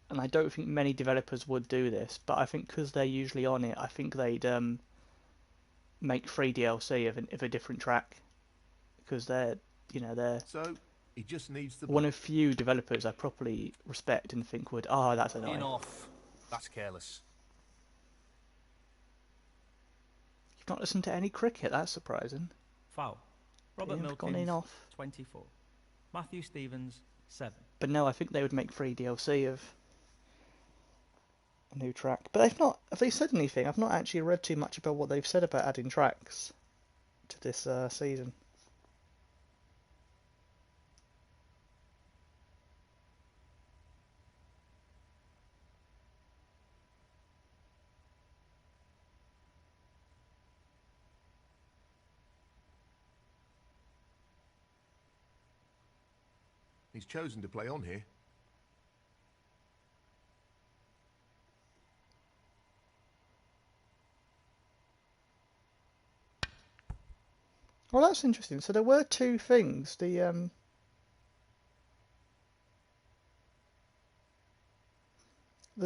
[SPEAKER 1] and I don't think many developers would do this, but I think because they're usually on it, I think they'd make free DLC of a different track, because they're
[SPEAKER 3] So, he just needs the
[SPEAKER 1] one
[SPEAKER 3] black.
[SPEAKER 1] of few developers I properly respect and think would, oh, that's
[SPEAKER 2] In
[SPEAKER 1] annoying.
[SPEAKER 2] off. That's careless.
[SPEAKER 1] You've not listened to any cricket, that's surprising.
[SPEAKER 4] Foul. Robert
[SPEAKER 1] You've gone in
[SPEAKER 4] Milkins,
[SPEAKER 1] off.
[SPEAKER 4] 24. Matthew Stevens, 7.
[SPEAKER 1] But no, I think they would make free DLC of a new track. But they've not. Have they said anything? I've not actually read too much about what they've said about adding tracks to this season.
[SPEAKER 3] He's chosen to play on here.
[SPEAKER 1] Well, that's interesting. So there were two things. The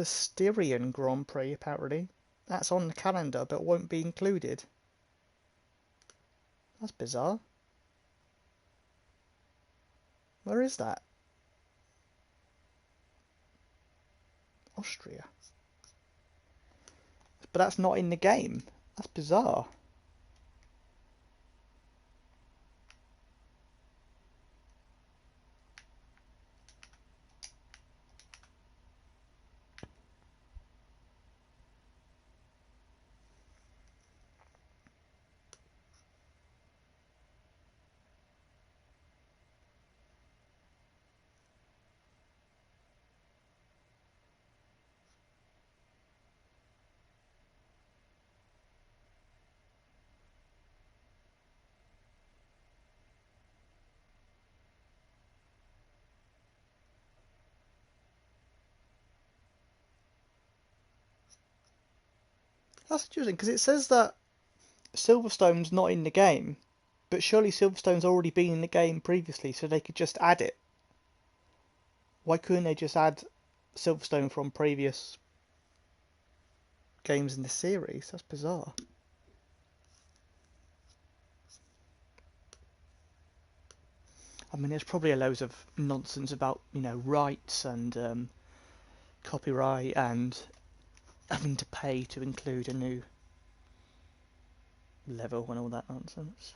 [SPEAKER 1] Styrian Grand Prix, apparently. That's on the calendar, but won't be included. That's bizarre. Where is that? Austria. But that's not in the game. That's bizarre. That's interesting because it says that Silverstone's not in the game, but surely Silverstone's already been in the game previously, so they could just add it. Why couldn't they just add Silverstone from previous games in the series? That's bizarre. I mean, there's probably a loads of nonsense about, rights and copyright and having to pay to include a new level and all that nonsense.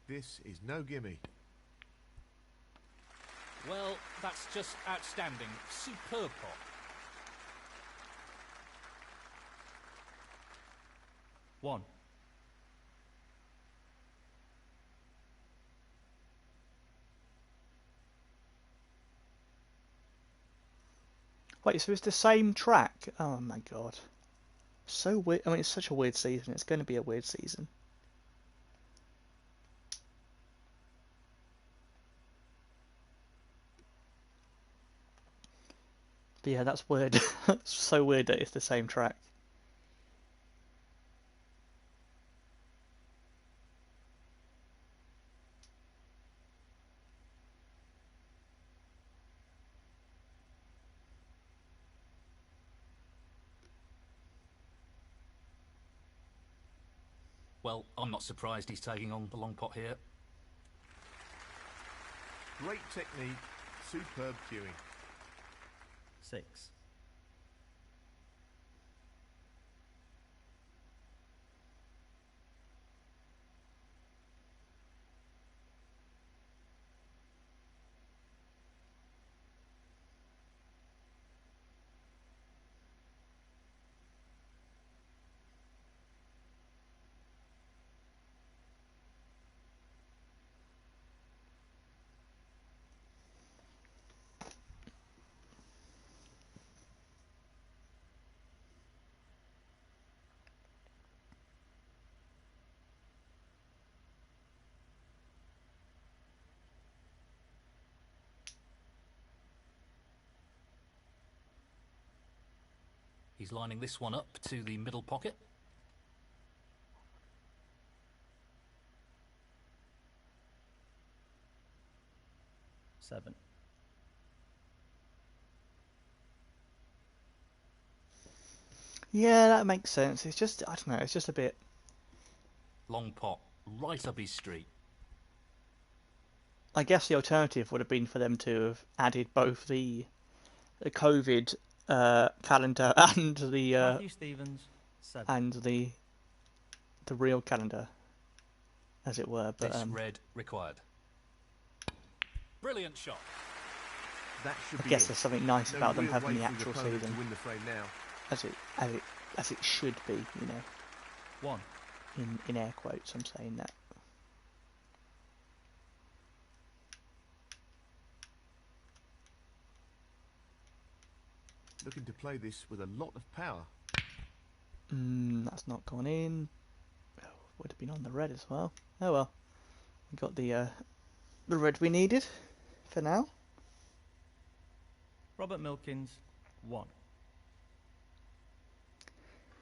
[SPEAKER 3] This is no gimme.
[SPEAKER 2] Well, that's just outstanding. Superb pot.
[SPEAKER 4] 1.
[SPEAKER 1] Wait, so it's the same track? Oh my god. So weird. I mean, it's such a weird season. It's going to be a weird season. Yeah, that's weird. It's so weird that it's the same track.
[SPEAKER 2] Well, I'm not surprised he's taking on the long pot here.
[SPEAKER 3] Great technique, superb cueing.
[SPEAKER 4] 6.
[SPEAKER 2] He's lining this one up to the middle pocket.
[SPEAKER 4] 7.
[SPEAKER 1] Yeah, that makes sense. It's just, I don't know, it's just a bit...
[SPEAKER 2] Long pot, right up his street.
[SPEAKER 1] I guess the alternative would have been for them to have added both the COVID calendar and
[SPEAKER 4] Matthew Stevens, 7.
[SPEAKER 1] the real calendar, as it were. But
[SPEAKER 2] This red required. Brilliant shot.
[SPEAKER 3] That should
[SPEAKER 1] I
[SPEAKER 3] be
[SPEAKER 1] guess
[SPEAKER 3] it.
[SPEAKER 1] there's something nice
[SPEAKER 3] No
[SPEAKER 1] about them
[SPEAKER 3] real
[SPEAKER 1] having
[SPEAKER 3] way
[SPEAKER 1] the
[SPEAKER 3] for
[SPEAKER 1] actual
[SPEAKER 3] opponent
[SPEAKER 1] season
[SPEAKER 3] to win the frame now.
[SPEAKER 1] as it should be, you know.
[SPEAKER 4] 1.
[SPEAKER 1] In air quotes, I'm saying that.
[SPEAKER 3] Looking to play this with a lot of power.
[SPEAKER 1] That's not gone in. Oh, would have been on the red as well. Oh well, we got the red we needed for now.
[SPEAKER 4] Robert Milkins, 1.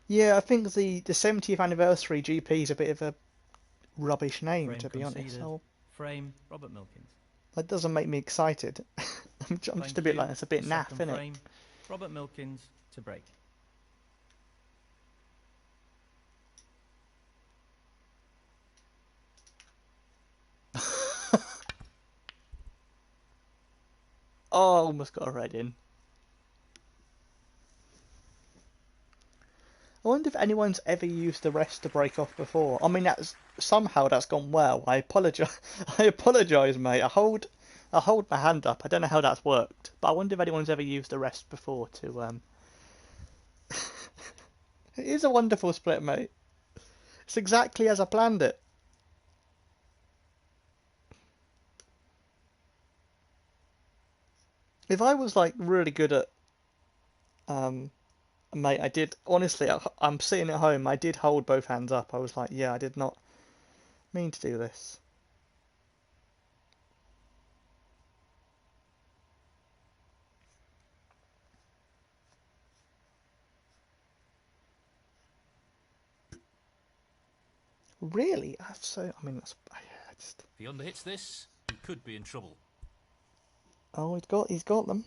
[SPEAKER 1] Yeah, I think the 70th anniversary GP is a bit of a rubbish name,
[SPEAKER 4] Frame
[SPEAKER 1] to be honest.
[SPEAKER 4] conceded.
[SPEAKER 1] So
[SPEAKER 4] Frame, Robert Milkins.
[SPEAKER 1] that doesn't make me excited. I'm just a bit like, it's a bit naff,
[SPEAKER 4] Second
[SPEAKER 1] innit?
[SPEAKER 4] frame, Robert Milkins to break.
[SPEAKER 1] Oh, almost got a red in. I wonder if anyone's ever used the rest to break off before. I mean, that's gone well. I apologise. I apologise, mate. I hold my hand up. I don't know how that's worked, but I wonder if anyone's ever used the rest before to. It is a wonderful split, mate. It's exactly as I planned it. If I was like really good at, mate, I did honestly. I'm sitting at home. I did hold both hands up. I was like, yeah, I did not mean to do this. Really? That's so. I mean, that's. Yeah, just...
[SPEAKER 2] If he underhits this, he could be in trouble.
[SPEAKER 1] Oh, he's got them.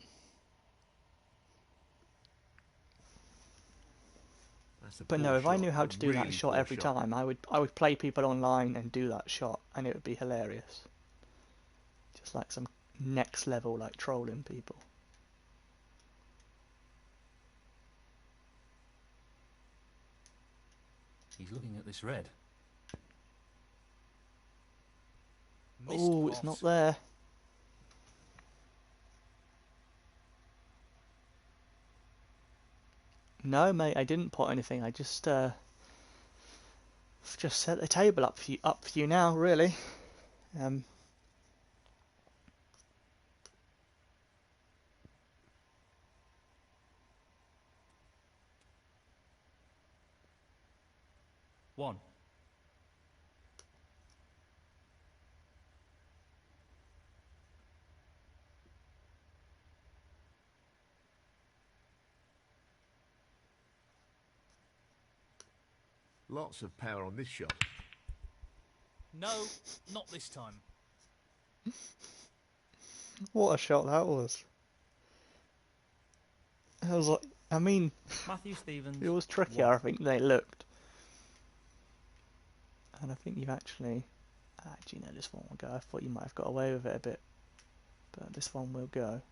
[SPEAKER 3] That's a
[SPEAKER 1] But
[SPEAKER 3] poor
[SPEAKER 1] no, if I
[SPEAKER 3] shot,
[SPEAKER 1] knew how
[SPEAKER 3] a
[SPEAKER 1] to do that
[SPEAKER 3] really
[SPEAKER 1] shot
[SPEAKER 3] poor
[SPEAKER 1] every
[SPEAKER 3] shot.
[SPEAKER 1] time, I would play people online and do that shot, and it would be hilarious. Just like some next level, like trolling people.
[SPEAKER 2] He's looking at this red.
[SPEAKER 1] Oh, it's not there. No, mate, I didn't pot anything. I just set the table up for you now, really. Um,
[SPEAKER 4] One.
[SPEAKER 3] Lots of power on this shot.
[SPEAKER 2] No, not this time.
[SPEAKER 1] What a shot that was. I was like, I mean,
[SPEAKER 4] Matthew Stevens.
[SPEAKER 1] it was trickier, I think, than it looked. And I think you've actually... Actually, no, this one will go. I thought you might have got away with it a bit. But this one will go.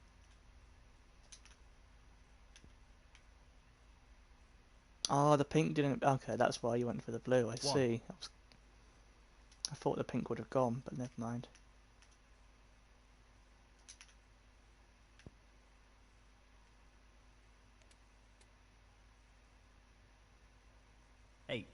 [SPEAKER 1] Ah, the pink didn't... Okay, that's why you went for the blue, I see. I thought the pink would have gone, but never mind.
[SPEAKER 4] Eight.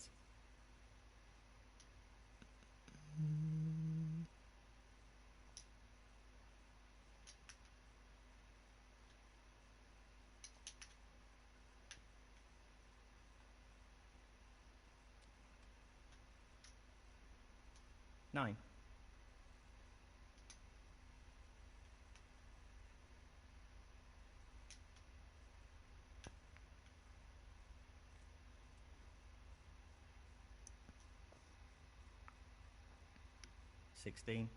[SPEAKER 4] Nine. $16.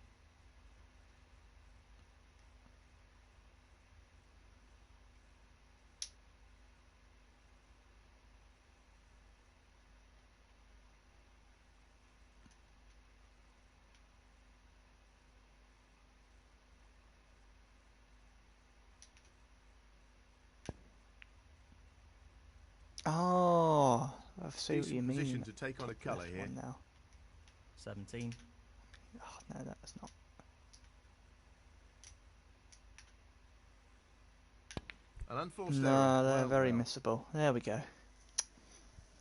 [SPEAKER 1] Oh, I see what you
[SPEAKER 3] Decent position
[SPEAKER 1] mean.
[SPEAKER 3] to take on a colour here.
[SPEAKER 1] One now.
[SPEAKER 4] 17.
[SPEAKER 1] Oh, no, that's not.
[SPEAKER 3] An unforced error.
[SPEAKER 1] No, they're
[SPEAKER 3] Well,
[SPEAKER 1] very
[SPEAKER 3] well.
[SPEAKER 1] missable. There we go.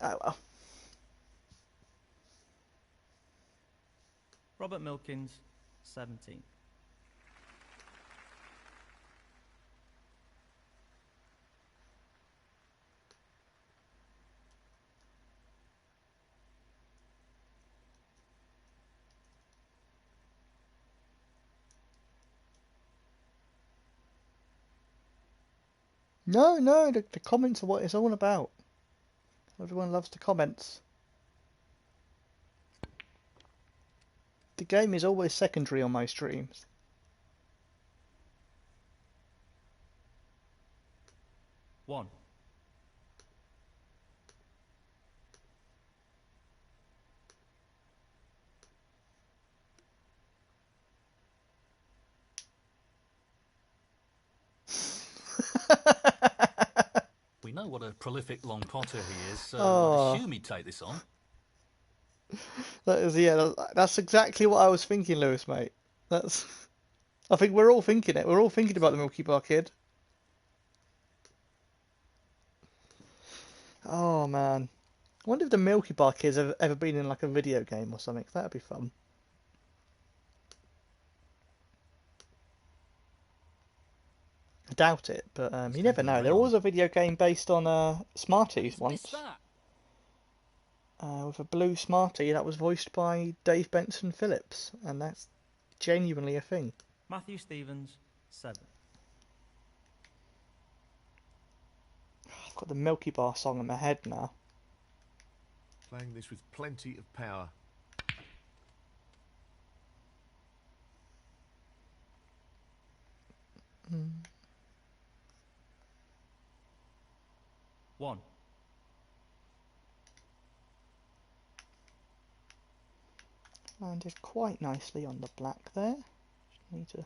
[SPEAKER 1] Oh well.
[SPEAKER 4] Robert Milkins. 17.
[SPEAKER 1] No, no, the comments are what it's all about. Everyone loves the comments. The game is always secondary on my streams.
[SPEAKER 4] One.
[SPEAKER 2] We know what a prolific long potter he is, so
[SPEAKER 1] Oh.
[SPEAKER 2] I'd assume he'd take this on.
[SPEAKER 1] That is, yeah, that's exactly what I was thinking, Lewis, mate. That's. I think we're all thinking it. We're all thinking about the Milky Bar Kid. Oh man, I wonder if the Milky Bar Kid's ever been in like a video game or something. That'd be fun. I doubt it, but
[SPEAKER 2] He's
[SPEAKER 1] you never
[SPEAKER 2] taking the
[SPEAKER 1] know.
[SPEAKER 2] red
[SPEAKER 1] There
[SPEAKER 2] on.
[SPEAKER 1] was a video game based on Smarties
[SPEAKER 2] He's
[SPEAKER 1] once,
[SPEAKER 2] missed that.
[SPEAKER 1] with a blue Smartie that was voiced by Dave Benson Phillips, and that's genuinely a thing.
[SPEAKER 4] Matthew Stevens. 7.
[SPEAKER 1] I've got the Milky Bar song in my head now.
[SPEAKER 3] Playing this with plenty of power.
[SPEAKER 4] One.
[SPEAKER 1] Landed quite nicely on the black there. Just need to.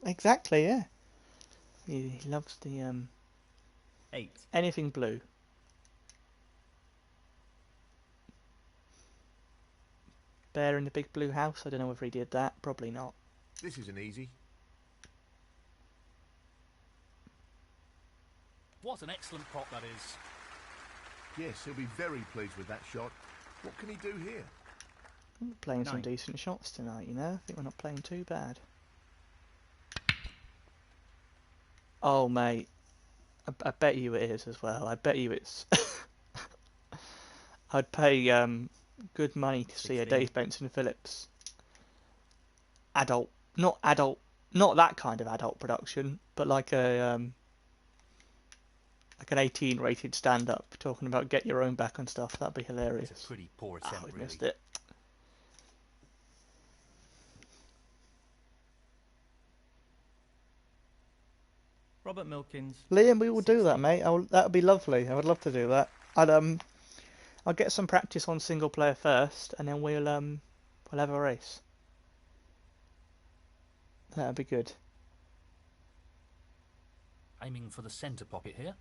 [SPEAKER 1] Exactly, yeah. He loves the
[SPEAKER 4] 8.
[SPEAKER 1] anything blue. Bear in the big blue house. I don't know whether he did that. Probably not.
[SPEAKER 3] This isn't easy.
[SPEAKER 2] What an excellent pot that is.
[SPEAKER 3] Yes, he'll be very pleased with that shot. What can he do here?
[SPEAKER 1] We're playing some
[SPEAKER 4] 9.
[SPEAKER 1] decent shots tonight, you know. I think we're not playing too bad. Oh, mate. I bet you it is as well. I bet you it's... I'd pay good money to see a
[SPEAKER 4] 16.
[SPEAKER 1] Dave Benson Phillips adult, not adult not that kind of adult production, but like like an 18 rated stand up talking about get your own back and stuff. That'd be hilarious.
[SPEAKER 2] It's a pretty poor
[SPEAKER 1] Oh,
[SPEAKER 2] attempt,
[SPEAKER 1] we
[SPEAKER 2] really.
[SPEAKER 1] missed it.
[SPEAKER 4] Robert Milkins.
[SPEAKER 1] Liam, we will do
[SPEAKER 4] 16.
[SPEAKER 1] that, mate. That would be lovely. I would love to do that. I'll get some practice on single player first, and then we'll have a race. That'd be good.
[SPEAKER 2] Aiming for the centre pocket here.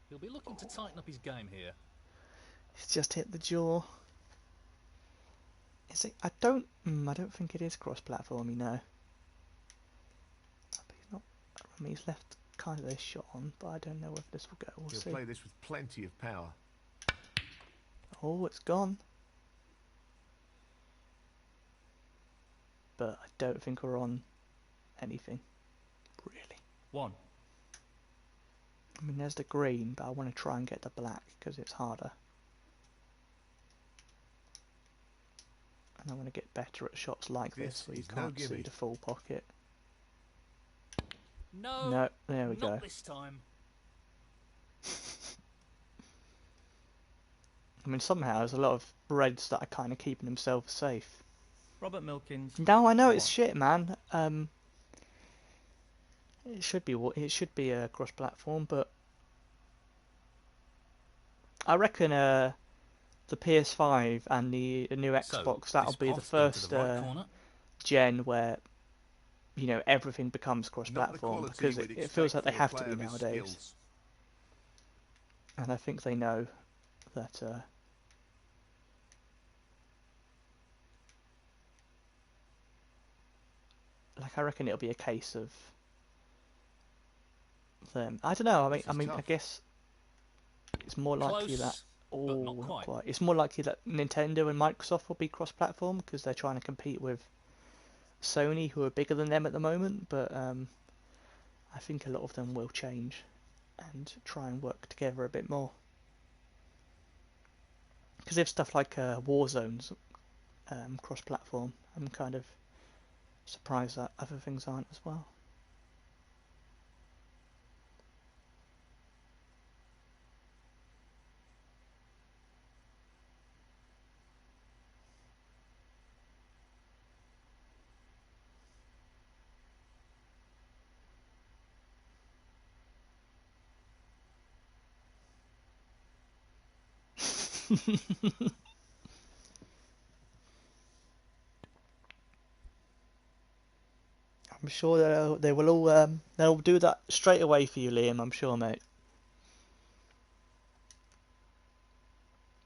[SPEAKER 2] He'll be looking to tighten up his game here.
[SPEAKER 1] He's just hit the jaw. Is it? I don't think it is cross-platform. You know. He's not. I mean, he's left kind of this shot on, but I don't know if this will go. We'll
[SPEAKER 3] He'll
[SPEAKER 1] see.
[SPEAKER 3] play this with plenty of power.
[SPEAKER 1] Oh, it's gone. But I don't think we're on anything. Really.
[SPEAKER 4] 1.
[SPEAKER 1] I mean, there's the green, but I want to try and get the black because it's harder. And I want to get better at shots like this where you
[SPEAKER 3] This is no
[SPEAKER 1] can't see
[SPEAKER 3] gimme.
[SPEAKER 1] the full pocket.
[SPEAKER 2] No,
[SPEAKER 1] No, there we go.
[SPEAKER 2] not this time.
[SPEAKER 1] I mean, somehow there's a lot of reds that are kind of keeping themselves safe.
[SPEAKER 4] Robert Milkins.
[SPEAKER 1] No, I know it's
[SPEAKER 4] 1.
[SPEAKER 1] shit, man. It should be a cross-platform, but I reckon the PS5 and the new Xbox, that'll
[SPEAKER 2] this
[SPEAKER 1] be the
[SPEAKER 2] pass into
[SPEAKER 1] first
[SPEAKER 2] the right corner.
[SPEAKER 1] gen where everything becomes
[SPEAKER 3] Not the
[SPEAKER 1] cross-platform,
[SPEAKER 3] quality
[SPEAKER 1] because
[SPEAKER 3] we'd
[SPEAKER 1] it feels like they
[SPEAKER 3] expect
[SPEAKER 1] have
[SPEAKER 3] from
[SPEAKER 1] to
[SPEAKER 3] a
[SPEAKER 1] be
[SPEAKER 3] player of his
[SPEAKER 1] nowadays.
[SPEAKER 3] skills.
[SPEAKER 1] And I think they know that I reckon it'll be a case of them. I don't know.
[SPEAKER 3] This is
[SPEAKER 1] I
[SPEAKER 3] tough.
[SPEAKER 1] guess it's more likely that.
[SPEAKER 2] Close, but not quite.
[SPEAKER 1] It's more likely that Nintendo and Microsoft will be cross-platform because they're trying to compete with Sony, who are bigger than them at the moment. But I think a lot of them will change and try and work together a bit more. Because if stuff like Warzone's cross-platform, I'm kind of surprised that other things aren't as well. I'm sure they will all they'll do that straight away for you, Liam. I'm sure, mate.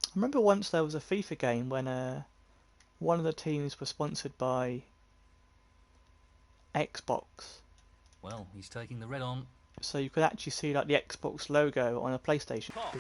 [SPEAKER 1] I remember once there was a FIFA game when one of the teams was sponsored by Xbox,
[SPEAKER 2] Well, he's taking the red on.
[SPEAKER 1] so you could actually see like the Xbox logo on a PlayStation.
[SPEAKER 2] Pop.